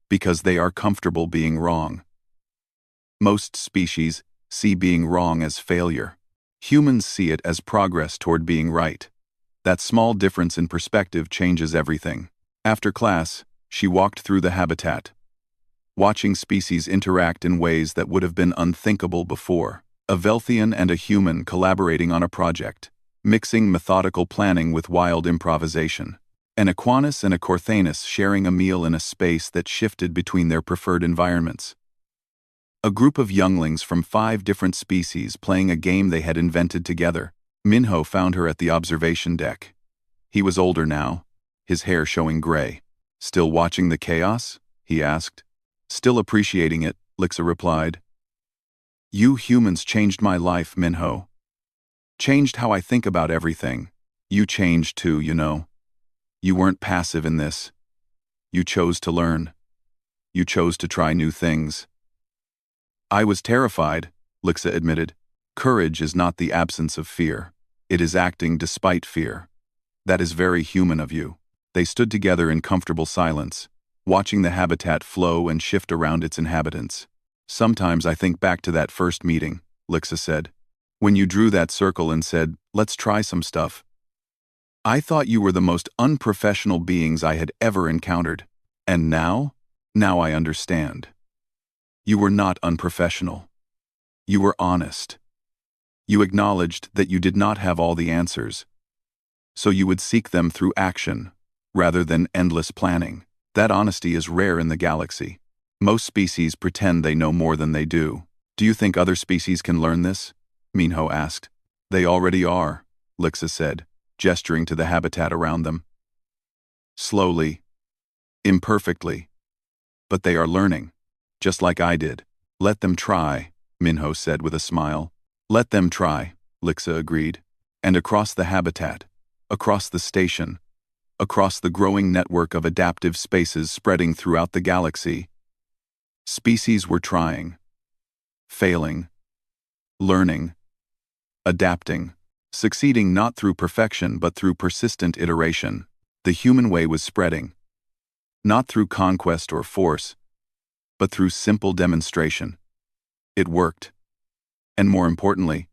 because they are comfortable being wrong. Most species see being wrong as failure. Humans see it as progress toward being right. That small difference in perspective changes everything. After class, she walked through the habitat, watching species interact in ways that would have been unthinkable before. A Velthian and a human collaborating on a project, mixing methodical planning with wild improvisation. An Equanus and a Corthanus sharing a meal in a space that shifted between their preferred environments. A group of younglings from 5 different species playing a game they had invented together. Minho found her at the observation deck. He was older now, his hair showing gray. Still watching the chaos? He asked. Still appreciating it, Lixa replied. You humans changed my life, Minho. Changed how I think about everything. You changed too, you know. You weren't passive in this. You chose to learn. You chose to try new things. I was terrified, Lixa admitted. Courage is not the absence of fear. It is acting despite fear. That is very human of you. They stood together in comfortable silence, watching the habitat flow and shift around its inhabitants. Sometimes I think back to that first meeting, Lixa said. When you drew that circle and said, let's try some stuff. I thought you were the most unprofessional beings I had ever encountered. And now? Now I understand. You were not unprofessional. You were honest. You acknowledged that you did not have all the answers, so you would seek them through action, rather than endless planning. That honesty is rare in the galaxy. Most species pretend they know more than they do. Do you think other species can learn this? Minho asked. They already are, Lixa said, gesturing to the habitat around them. Slowly, imperfectly, but they are learning, just like I did. Let them try, Minho said with a smile. Let them try, Lixa agreed. And across the habitat, across the station, across the growing network of adaptive spaces spreading throughout the galaxy, species were trying, failing, learning, adapting, succeeding not through perfection but through persistent iteration. The human way was spreading, not through conquest or force, but through simple demonstration. It worked. And more importantly,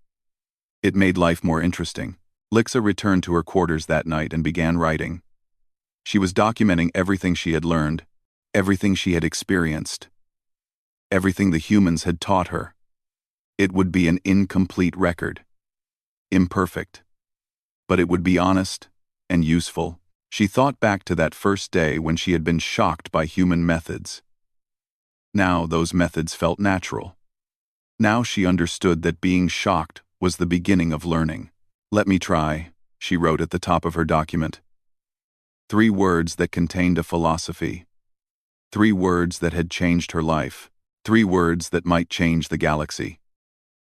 it made life more interesting. Lixa returned to her quarters that night and began writing. She was documenting everything she had learned, everything she had experienced, everything the humans had taught her. It would be an incomplete record. Imperfect. But it would be honest and useful. She thought back to that first day when she had been shocked by human methods. Now those methods felt natural. Now she understood that being shocked was the beginning of learning. Let me try, she wrote at the top of her document. 3 words that contained a philosophy. 3 words that had changed her life. 3 words that might change the galaxy.